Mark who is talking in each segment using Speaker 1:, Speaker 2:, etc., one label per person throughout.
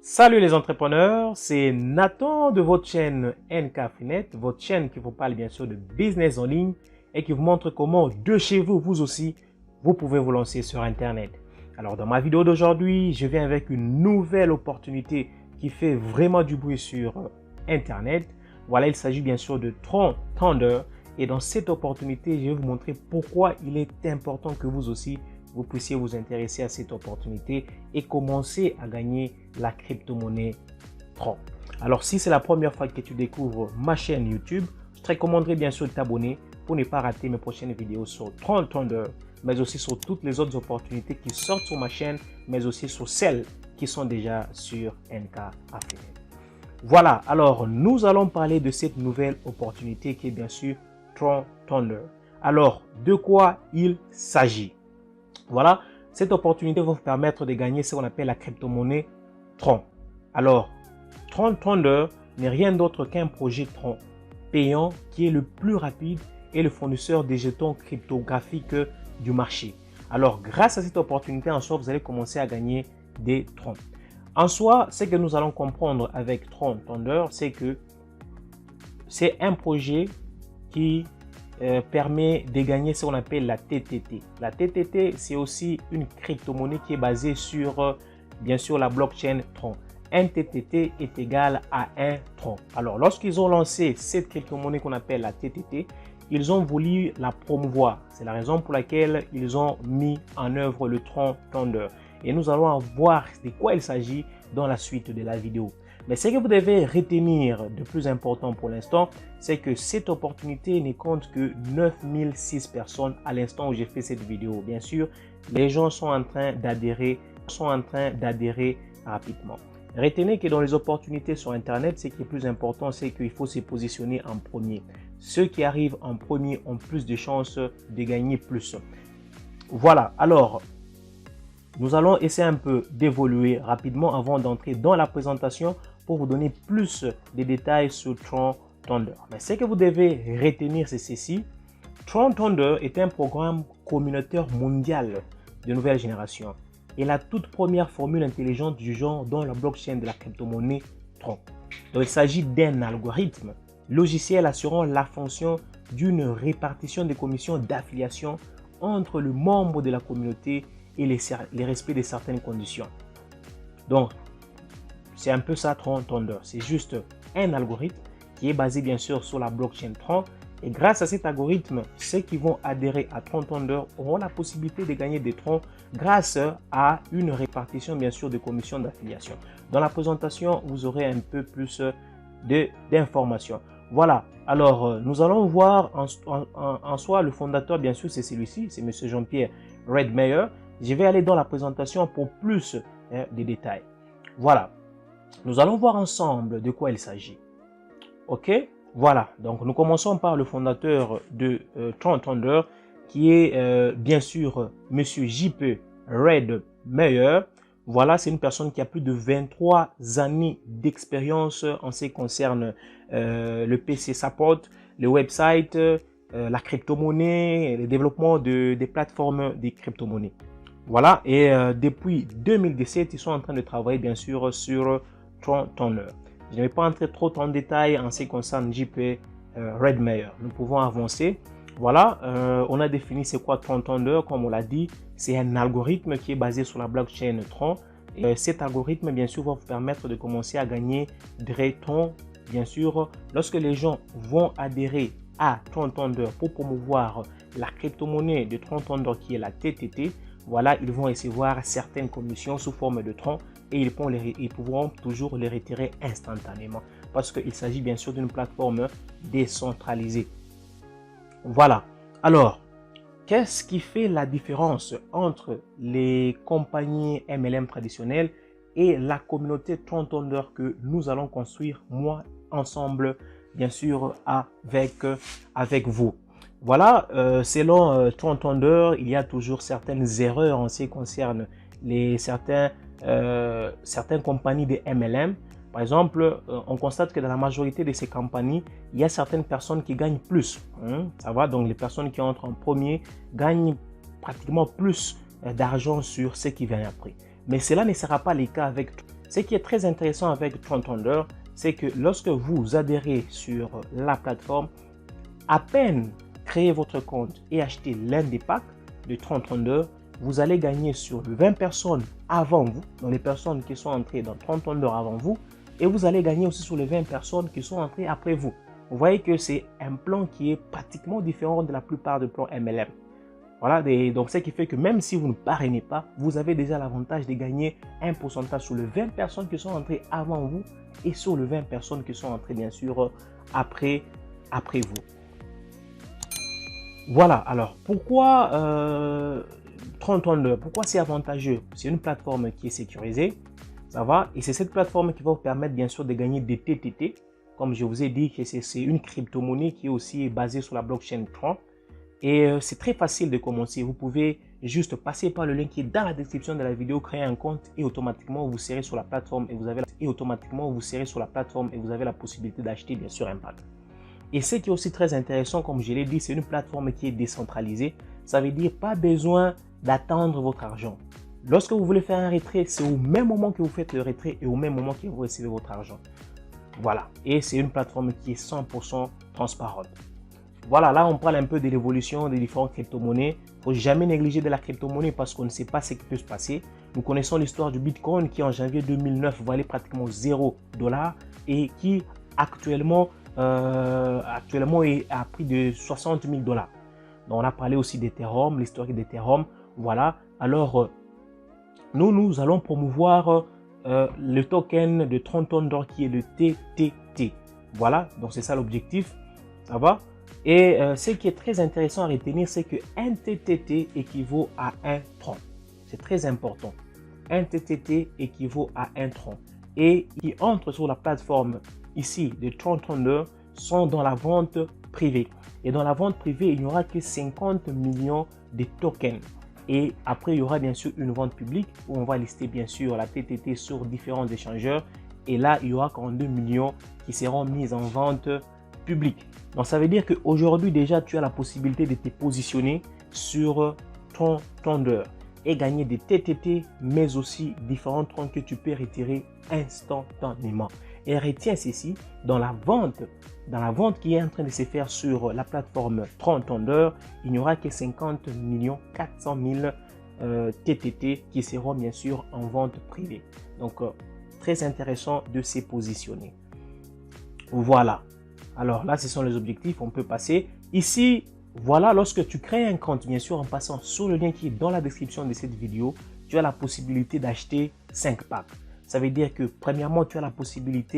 Speaker 1: Salut les entrepreneurs, c'est Nathan de votre chaîne NK-Freenet, votre chaîne qui vous parle bien sûr de business en ligne et qui vous montre comment de chez vous, vous aussi, vous pouvez vous lancer sur Internet. Alors dans ma vidéo d'aujourd'hui, je viens avec une nouvelle opportunité qui fait vraiment du bruit sur Internet. Voilà, il s'agit bien sûr de Tron Thunder et dans cette opportunité, je vais vous montrer pourquoi il est important que vous aussi, vous puissiez vous intéresser à cette opportunité et commencer à gagner la crypto-monnaie Tron. Alors, si c'est la première fois que tu découvres ma chaîne YouTube, je te recommanderais bien sûr de t'abonner pour ne pas rater mes prochaines vidéos sur Tron Thunder, mais aussi sur toutes les autres opportunités qui sortent sur ma chaîne, mais aussi sur celles qui sont déjà sur NK-Freenet. Voilà, alors nous allons parler de cette nouvelle opportunité qui est bien sûr Tron Thunder. Alors, de quoi il s'agit? Voilà, cette opportunité va vous permettre de gagner ce qu'on appelle la crypto-monnaie Tron. Alors, Tron Thunder n'est rien d'autre qu'un projet Tron payant qui est le plus rapide et le fournisseur des jetons cryptographiques du marché. Alors, grâce à cette opportunité, en soi, vous allez commencer à gagner des Tron. En soi, ce que nous allons comprendre avec Tron Thunder, c'est que c'est un projet qui permet de gagner ce qu'on appelle la TTT. La TTT, c'est aussi une crypto-monnaie qui est basée sur, bien sûr, la blockchain Tron. Un TTT est égal à un Tron. Alors, lorsqu'ils ont lancé cette crypto-monnaie qu'on appelle la TTT, ils ont voulu la promouvoir. C'est la raison pour laquelle ils ont mis en œuvre le Tron Thunder. Et nous allons voir de quoi il s'agit dans la suite de la vidéo. Mais ce que vous devez retenir de plus important pour l'instant, c'est que cette opportunité ne compte que 9006 personnes à l'instant où j'ai fait cette vidéo. Bien sûr, les gens sont en train d'adhérer rapidement. Retenez que dans les opportunités sur Internet, ce qui est plus important, c'est qu'il faut se positionner en premier. Ceux qui arrivent en premier ont plus de chances de gagner plus. Voilà, alors nous allons essayer un peu d'évoluer rapidement avant d'entrer dans la présentation pour vous donner plus de détails sur Tron Thunder. Mais ce que vous devez retenir, c'est ceci. Tron Thunder est un programme communautaire mondial de nouvelle génération et la toute première formule intelligente du genre dans la blockchain de la crypto-monnaie Tron. Donc, il s'agit d'un algorithme logiciel assurant la fonction d'une répartition des commissions d'affiliation entre le membre de la communauté et les respects de certaines conditions. Donc, c'est un peu ça Tron Thunder. C'est juste un algorithme qui est basé bien sûr sur la blockchain Tron. Et grâce à cet algorithme, ceux qui vont adhérer à Tron Thunder auront la possibilité de gagner des Tron grâce à une répartition bien sûr de commissions d'affiliation. Dans la présentation, vous aurez un peu plus d'informations. Voilà, alors nous allons voir en soi le fondateur, bien sûr c'est celui-ci, c'est M. Jean-Pierre Redmeyer. Je vais aller dans la présentation pour plus de détails. Voilà, nous allons voir ensemble de quoi il s'agit. Ok, voilà, donc nous commençons par le fondateur de Tron Thunder qui est bien sûr M. J.P. Redmeyer. Voilà, c'est une personne qui a plus de 23 années d'expérience en ce qui concerne le PC support, le website, la crypto-monnaie, le développement des plateformes des crypto-monnaies. Voilà, et depuis 2017, ils sont en train de travailler bien sûr sur Tron Thunder. Je ne vais pas entrer trop en détail en ce qui concerne JP Redmeyer. Nous pouvons avancer. Voilà, on a défini c'est quoi Tron Thunder, comme on l'a dit. C'est un algorithme qui est basé sur la blockchain Tron. Et cet algorithme, bien sûr, va vous permettre de commencer à gagner des Tron. Bien sûr, lorsque les gens vont adhérer à Tron Thunder pour promouvoir la crypto-monnaie de Tron Thunder qui est la TTT, voilà, ils vont recevoir certaines commissions sous forme de Tron et ils pourront toujours les retirer instantanément parce qu'il s'agit bien sûr d'une plateforme décentralisée. Voilà, alors, qu'est-ce qui fait la différence entre les compagnies MLM traditionnelles et la communauté Tron Thunder que nous allons construire, moi, ensemble, bien sûr, avec vous? Voilà, selon Tron Thunder, il y a toujours certaines erreurs en ce qui concerne certaines compagnies de MLM. Par exemple, on constate que dans la majorité de ces compagnies, il y a certaines personnes qui gagnent plus. Ça va, donc les personnes qui entrent en premier gagnent pratiquement plus d'argent sur ce qui vient après. Mais cela ne sera pas le cas avec Ce qui est très intéressant avec Tron Thunder, c'est que lorsque vous adhérez sur la plateforme, à peine créer votre compte et acheter l'un des packs de Tron Thunder, vous allez gagner sur 20 personnes avant vous, donc les personnes qui sont entrées dans Tron Thunder avant vous, et vous allez gagner aussi sur les 20 personnes qui sont entrées après vous. Vous voyez que c'est un plan qui est pratiquement différent de la plupart des plans MLM. Voilà, donc ce qui fait que même si vous ne parrainez pas, vous avez déjà l'avantage de gagner un pourcentage sur les 20 personnes qui sont entrées avant vous et sur les 20 personnes qui sont entrées bien sûr après vous. Voilà, alors pourquoi Tron Thunder, pourquoi c'est avantageux? C'est une plateforme qui est sécurisée, ça va, et c'est cette plateforme qui va vous permettre bien sûr de gagner des TTT. Comme je vous ai dit, c'est une crypto-monnaie qui est aussi basée sur la blockchain Tron. Et c'est très facile de commencer. Vous pouvez juste passer par le lien qui est dans la description de la vidéo, créer un compte et automatiquement vous serez sur la plateforme et vous avez la possibilité d'acheter bien sûr un pack. Et ce qui est aussi très intéressant, comme je l'ai dit, c'est une plateforme qui est décentralisée. Ça veut dire pas besoin d'attendre votre argent. Lorsque vous voulez faire un retrait, c'est au même moment que vous faites le retrait et au même moment que vous recevez votre argent. Voilà, et c'est une plateforme qui est 100% transparente. Voilà, là on parle un peu de l'évolution des différentes crypto-monnaies. Il ne faut jamais négliger de la crypto-monnaie parce qu'on ne sait pas ce qui peut se passer. Nous connaissons l'histoire du Bitcoin qui en janvier 2009 valait pratiquement $0 et qui actuellement est à prix de $60 000. Donc on a parlé aussi d'Ethereum, l'historique d'Ethereum. Voilà, alors nous allons promouvoir le token de Tron Thunder qui est le TTT. Voilà, donc c'est ça l'objectif, ça va. Et ce qui est très intéressant à retenir, c'est que un TTT équivaut à un Tron. C'est très important. Un TTT équivaut à un Tron. Et qui entrent sur la plateforme ici de Tron Thunder sont dans la vente privée. Et dans la vente privée, il n'y aura que 50 millions de tokens. Et après, il y aura bien sûr une vente publique où on va lister bien sûr la TTT sur différents échangeurs. Et là, il y aura 42 millions qui seront mis en vente publique. Donc, ça veut dire qu'aujourd'hui, déjà, tu as la possibilité de te positionner sur Tron Thunder et gagner des TTT, mais aussi différents trons que tu peux retirer instantanément. Et retiens ceci, dans la vente qui est en train de se faire sur la plateforme Tron Thunder, il n'y aura que 50 400 000 TTT qui seront bien sûr en vente privée. Donc, très intéressant de se positionner. Voilà. Alors là, ce sont les objectifs. On peut passer. Ici, voilà, lorsque tu crées un compte, bien sûr, en passant sur le lien qui est dans la description de cette vidéo, tu as la possibilité d'acheter 5 packs. Ça veut dire que premièrement, tu as la possibilité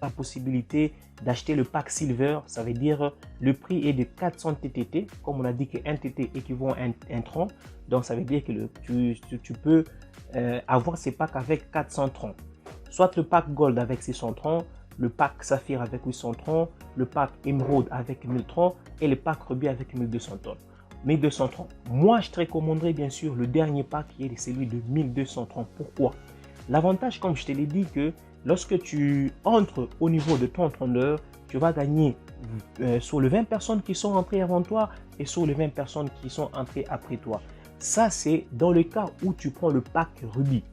Speaker 1: d'acheter le pack Silver. Ça veut dire le prix est de 400 TTT. Comme on a dit qu'un TT équivaut à un tron. Donc, ça veut dire que tu peux avoir ces packs avec 400 trons. Soit le pack Gold avec 600 trons, le pack Saphir avec 800 trons, le pack Emerald avec 1000 trons et le pack Ruby avec 1200 trons. Moi, je te recommanderais bien sûr le dernier pack qui est celui de 1200 trons. Pourquoi? L'avantage, comme je te l'ai dit, que lorsque tu entres au niveau de ton Thunder, tu vas gagner sur les 20 personnes qui sont entrées avant toi et sur les 20 personnes qui sont entrées après toi. Ça, c'est dans le cas où tu prends le pack Ruby.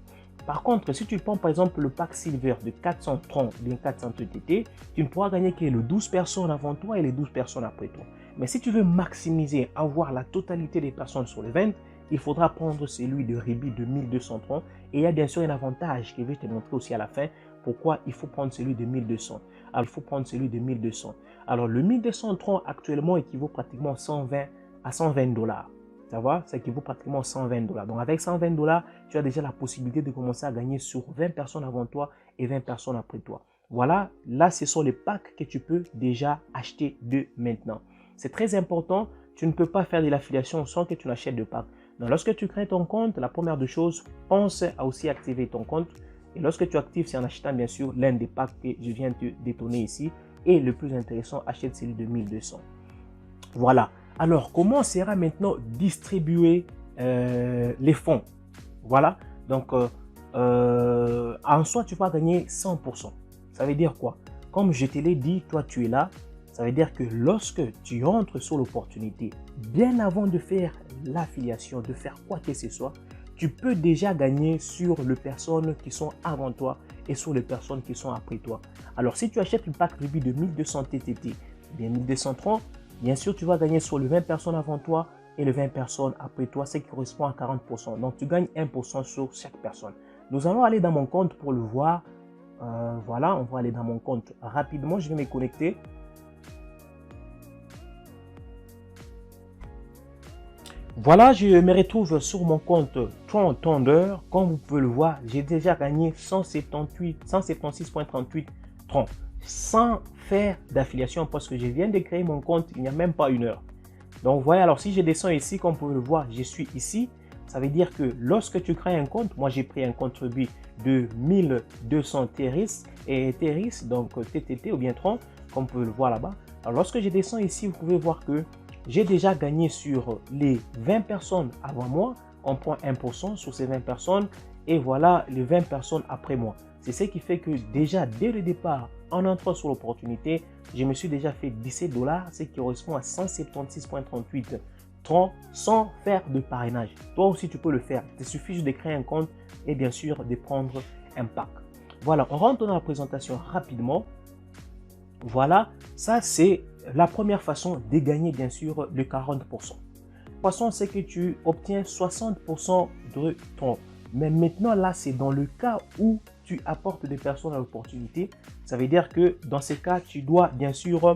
Speaker 1: Par contre, si tu prends par exemple le pack Silver de 400 trons, bien 400 TTT, tu ne pourras gagner que les 12 personnes avant toi et les 12 personnes après toi. Mais si tu veux maximiser, avoir la totalité des personnes sur le 20, il faudra prendre celui de Ruby de 1200 trons. Et il y a bien sûr un avantage que je vais te montrer aussi à la fin. Pourquoi il faut prendre celui de 1200. Alors, il faut prendre celui de 1200. Alors, le 1200 trons actuellement équivaut pratiquement 120 à 120 dollars. Ça va, ça équivaut pratiquement 120 dollars. Donc, avec 120 dollars, tu as déjà la possibilité de commencer à gagner sur 20 personnes avant toi et 20 personnes après toi. Voilà, là, ce sont les packs que tu peux déjà acheter de maintenant. C'est très important. Tu ne peux pas faire de l'affiliation sans que tu n'achètes de packs. Donc, lorsque tu crées ton compte, la première des choses, pense à aussi activer ton compte. Et lorsque tu actives, c'est en achetant bien sûr l'un des packs que je viens de te détonner ici. Et le plus intéressant, achète celui de 1200. Voilà. Alors, comment sera maintenant distribué les fonds? Voilà. Donc, en soi, tu vas gagner 100%. Ça veut dire quoi? Comme je te l'ai dit, toi, tu es là. Ça veut dire que lorsque tu entres sur l'opportunité, bien avant de faire l'affiliation, de faire quoi que ce soit, tu peux déjà gagner sur les personnes qui sont avant toi et sur les personnes qui sont après toi. Alors, si tu achètes le pack Ruby de 1200 TTT, bien 1230, bien sûr, tu vas gagner sur les 20 personnes avant toi et les 20 personnes après toi, ce qui correspond à 40%. Donc, tu gagnes 1% sur chaque personne. Nous allons aller dans mon compte pour le voir. Voilà, on va aller dans mon compte rapidement. Je vais me connecter. Voilà, je me retrouve sur mon compte Tron Thunder. Comme vous pouvez le voir, j'ai déjà gagné 176,38 Tron sans faire d'affiliation parce que je viens de créer mon compte il n'y a même pas une heure. Donc, voyez, alors si je descends ici, comme vous pouvez le voir, je suis ici. Ça veut dire que lorsque tu crées un compte, moi j'ai pris un compte Ruby de 1200 TRIS et TRIS, donc TTT ou bien Tron, comme vous pouvez le voir là-bas. Alors, lorsque je descends ici, vous pouvez voir que j'ai déjà gagné sur les 20 personnes avant moi. On prend 1% sur ces 20 personnes et voilà les 20 personnes après moi. C'est ce qui fait que déjà dès le départ, en entrant sur l'opportunité, je me suis déjà fait 17 $, ce qui correspond à 176,38 Tron sans faire de parrainage. Toi aussi, tu peux le faire. Il te suffit juste de créer un compte et bien sûr de prendre un pack. Voilà, on rentre dans la présentation rapidement. Voilà, ça c'est la première façon de gagner bien sûr le 40%. La façon, c'est que tu obtiens 60% de ton. Mais maintenant, là, c'est dans le cas où tu apportes des personnes à l'opportunité. Ça veut dire que dans ces cas, tu dois bien sûr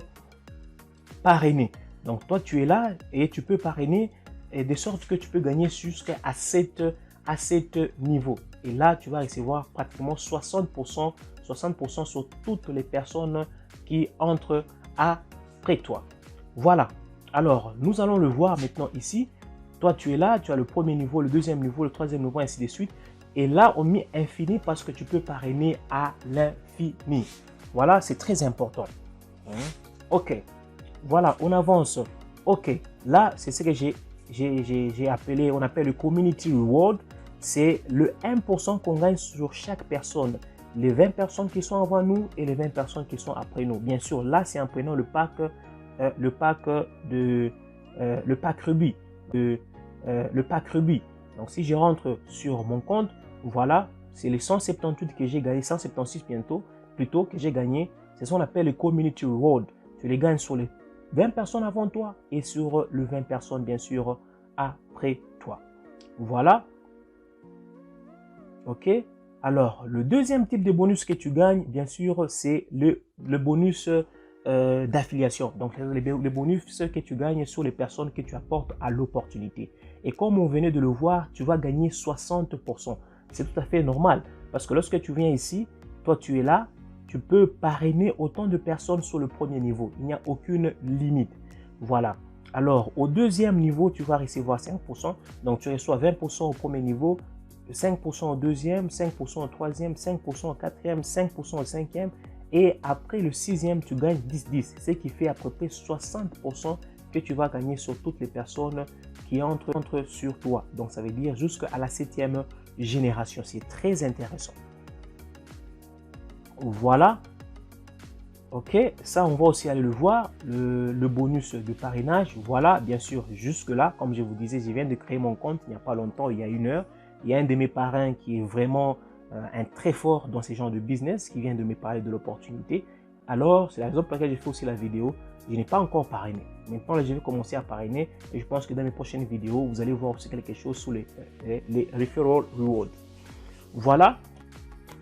Speaker 1: parrainer. Donc, toi, tu es là et tu peux parrainer et de sorte que tu peux gagner jusqu'à 7 niveaux. Et là, tu vas recevoir pratiquement 60% sur toutes les personnes qui entrent après toi. Voilà. Alors, nous allons le voir maintenant ici. Toi, tu es là, tu as le premier niveau, le deuxième niveau, le troisième niveau, ainsi de suite. Et là, on met infini parce que tu peux parrainer à l'infini. Voilà, c'est très important. Ok. Voilà, on avance. Ok. Là, c'est ce que j'ai appelé, on appelle le Community Reward. C'est le 1% qu'on gagne sur chaque personne. Les 20 personnes qui sont avant nous et les 20 personnes qui sont après nous. Bien sûr, là, c'est en prenant le pack Ruby. Le pack Ruby. Donc, si je rentre sur mon compte, voilà, c'est les 178 que j'ai gagné, 176 bientôt, plutôt que j'ai gagné. C'est ce qu'on appelle le Community Reward. Tu les gagnes sur les 20 personnes avant toi et sur les 20 personnes, bien sûr, après toi. Voilà. Ok. Alors, le deuxième type de bonus que tu gagnes, bien sûr, c'est le bonus d'affiliation. Donc, les bonus que tu gagnes sur les personnes que tu apportes à l'opportunité. Et comme on venait de le voir, tu vas gagner 60%. C'est tout à fait normal parce que lorsque tu viens ici, toi, tu es là, tu peux parrainer autant de personnes sur le premier niveau. Il n'y a aucune limite. Voilà. Alors, au deuxième niveau, tu vas recevoir 5%. Donc, tu reçois 20% au premier niveau, 5% au deuxième, 5% au troisième, 5% au quatrième, 5% au cinquième. Et après le sixième, tu gagnes 10-10. Ce qui fait à peu près 60% que tu vas gagner sur toutes les personnes qui entrent sur toi. Donc, ça veut dire jusqu'à la 7e génération. C'est très intéressant. Voilà. Ok, ça on va aussi aller le voir, le bonus de parrainage. Voilà, bien sûr, jusque là, comme je vous disais, je viens de créer mon compte il n'y a pas longtemps, il y a une heure. Il y a un de mes parrains qui est vraiment un très fort dans ces genres de business, qui vient de me parler de l'opportunité. Alors, c'est la raison pour laquelle j'ai fait aussi la vidéo. Je n'ai pas encore parrainé. Maintenant, là, je vais commencer à parrainer et je pense que dans mes prochaines vidéos, vous allez voir aussi quelque chose sur les referral rewards. Voilà.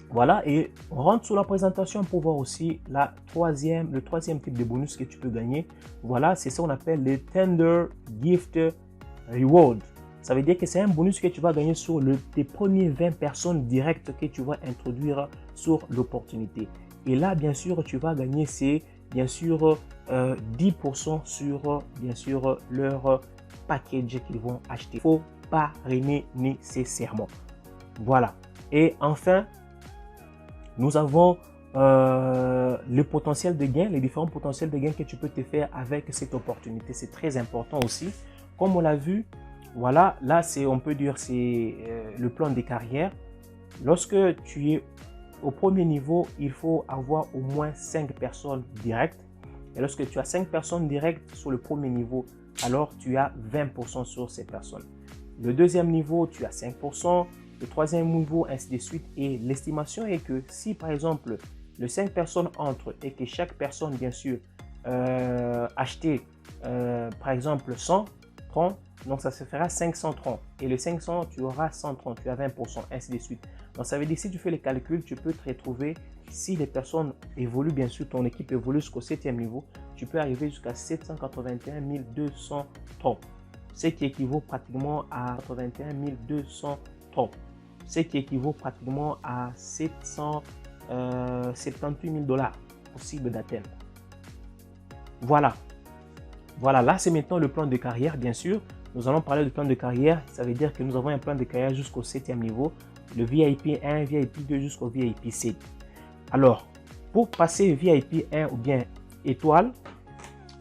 Speaker 1: Voilà, et on rentre sur la présentation pour voir aussi le troisième type de bonus que tu peux gagner. Voilà, c'est ça qu'on appelle les Tender Gift Reward. Ça veut dire que c'est un bonus que tu vas gagner sur tes premiers 20 personnes directes que tu vas introduire sur l'opportunité. Et là, bien sûr, tu vas gagner, c'est bien sûr 10% sur bien sûr leur package qu'ils vont acheter. Il faut parrainer nécessairement. Voilà. Et enfin, nous avons le potentiel de gain, les différents potentiels de gain que tu peux te faire avec cette opportunité. C'est très important aussi. Comme on l'a vu, voilà, là, on peut dire c'est le plan des carrières. Lorsque tu es au premier niveau, il faut avoir au moins 5 personnes directes. Et lorsque tu as 5 personnes directes sur le premier niveau, alors tu as 20% sur ces personnes. Le deuxième niveau, tu as 5%. le troisième niveau, ainsi de suite. Et l'estimation est que si par exemple les 5 personnes entrent et que chaque personne bien sûr acheter par exemple 130, donc ça se fera 530 et le 500 tu auras 130, tu as 20%, ainsi de suite. Donc ça veut dire si tu fais les calculs, tu peux te retrouver, si les personnes évoluent, bien sûr ton équipe évolue jusqu'au 7e niveau, tu peux arriver jusqu'à 781 230, ce qui équivaut pratiquement à 81 230, ce qui équivaut pratiquement à 778 000 $ possible d'atteindre. Voilà, là c'est maintenant le plan de carrière. Bien sûr, nous allons parler du plan de carrière. Ça veut dire que nous avons un plan de carrière jusqu'au 7e niveau, le VIP 1, VIP 2 jusqu'au VIP 7. Alors, pour passer VIP 1 ou bien étoile,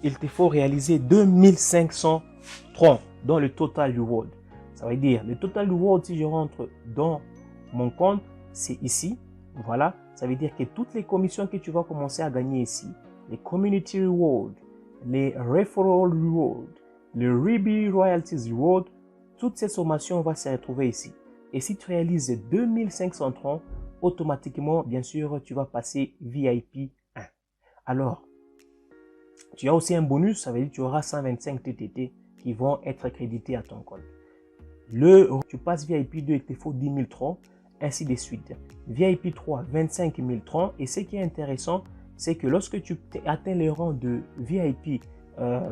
Speaker 1: il te faut réaliser 2530 dans le total reward. Ça veut dire, le total reward, si je rentre dans mon compte, c'est ici. Voilà, ça veut dire que toutes les commissions que tu vas commencer à gagner ici, les community rewards, les referral rewards, le Reebee royalties reward, toutes ces sommations vont se retrouver ici. Et si tu réalises 2530, automatiquement, bien sûr, tu vas passer VIP 1. Alors, tu as aussi un bonus, ça veut dire que tu auras 125 TTT qui vont être crédités à ton compte. Tu passes VIP 2, il te faut 10 000 troncs, ainsi de suite. VIP 3, 25 000 troncs. Et ce qui est intéressant, c'est que lorsque tu atteins le rang de VIP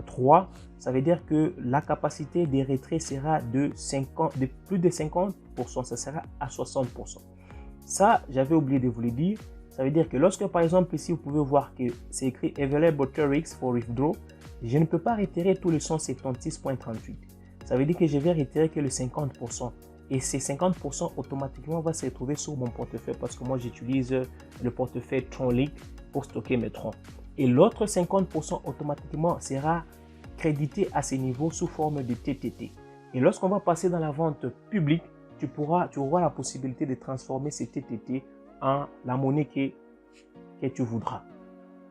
Speaker 1: 3, ça veut dire que la capacité des retraits sera de plus de 50%, ça sera à 60%. Ça, j'avais oublié de vous le dire. Ça veut dire que lorsque, par exemple, ici, vous pouvez voir que c'est écrit Available TRX for Withdraw, je ne peux pas retirer tout le 176.38. Ça veut dire que je vais retirer que le 50%. Et ces 50% automatiquement va se retrouver sur mon portefeuille parce que moi, j'utilise le portefeuille TronLink pour stocker mes troncs. Et l'autre 50% automatiquement sera crédité à ces niveaux sous forme de TTT. Et lorsqu'on va passer dans la vente publique, tu auras la possibilité de transformer ces TTT en la monnaie que tu voudras.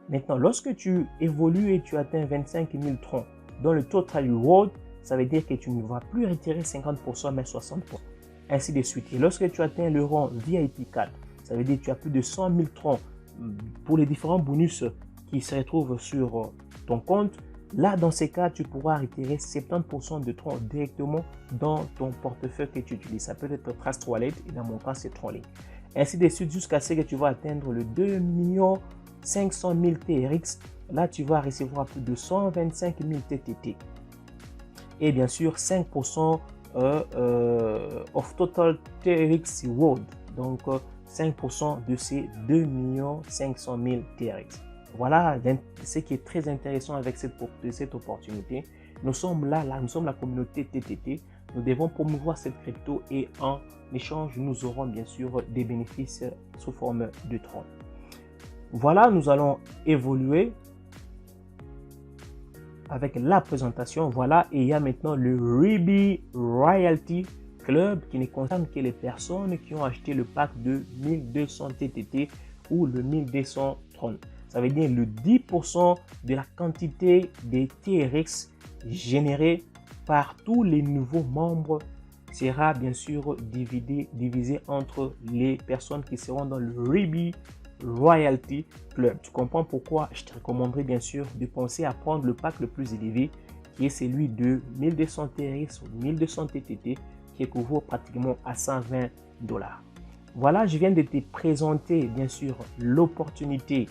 Speaker 1: Maintenant, lorsque tu évolues et tu atteins 25 000 troncs dans le total reward, ça veut dire que tu ne vas plus retirer 50% mais 60%. Ainsi de suite. Et lorsque tu atteins le rang VIP 4, ça veut dire que tu as plus de 100 000 troncs pour les différents bonus qui se retrouvent sur ton compte. Là, dans ces cas, tu pourras retirer 70% de troncs directement dans ton portefeuille que tu utilises. Ça peut être Trust Wallet et dans mon cas, c'est TronLink. Ainsi de suite jusqu'à ce que tu vas atteindre le 2 500 000 TRX. Là, tu vas recevoir plus de 125 000 TTT. Et bien sûr, 5% of total TRX reward. Donc, 5% de ces 2 500 000 TRX. Voilà ce qui est très intéressant avec cette opportunité. Nous sommes nous sommes la communauté TTT. Nous devons promouvoir cette crypto et en échange, nous aurons bien sûr des bénéfices sous forme de troncs. Voilà, nous allons évoluer avec la présentation. Voilà, et il y a maintenant le Reebee Royalty Club qui ne concerne que les personnes qui ont acheté le pack de 1200 TTT ou le 1230. Ça veut dire le 10% de la quantité des TRX générés par tous les nouveaux membres sera bien sûr divisé entre les personnes qui seront dans le Reebee Royalty Club. Tu comprends pourquoi je te recommanderais bien sûr de penser à prendre le pack le plus élevé qui est celui de 1200 TRX ou 1200 TTT qui équivaut pratiquement à 120 $. Voilà, je viens de te présenter bien sûr l'opportunité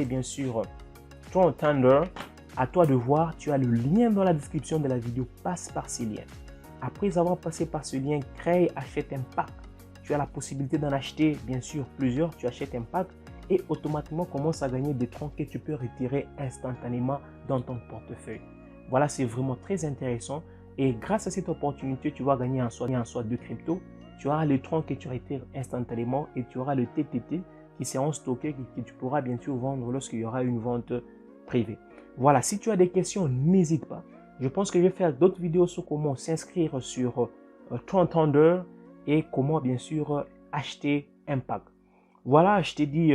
Speaker 1: bien sûr Tron Thunder. À toi de voir, tu as le lien dans la description de la vidéo, passe par ces liens. Après avoir passé par ce lien, crée, achète un pack. Tu as la possibilité d'en acheter bien sûr plusieurs, tu achètes un pack et automatiquement commence à gagner des troncs que tu peux retirer instantanément dans ton portefeuille. Voilà, c'est vraiment très intéressant et grâce à cette opportunité, tu vas gagner en soi de crypto. Tu auras les troncs que tu retires instantanément et tu auras le TTT qui seront stockés que tu pourras bien sûr vendre lorsqu'il y aura une vente privée. Voilà, si tu as des questions, n'hésite pas. Je pense que je vais faire d'autres vidéos sur comment s'inscrire sur Tron Thunder et comment bien sûr acheter un pack. Voilà, je te dis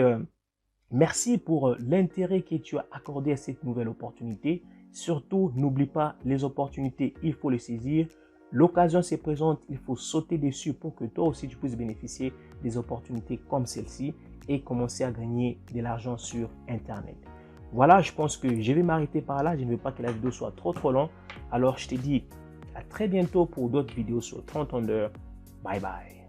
Speaker 1: merci pour l'intérêt que tu as accordé à cette nouvelle opportunité. Surtout, n'oublie pas les opportunités, il faut les saisir. L'occasion se présente, il faut sauter dessus pour que toi aussi tu puisses bénéficier des opportunités comme celle-ci et commencer à gagner de l'argent sur Internet. Voilà, je pense que je vais m'arrêter par là. Je ne veux pas que la vidéo soit trop longue. Alors, je te dis à très bientôt pour d'autres vidéos sur 30 Under. Bye bye.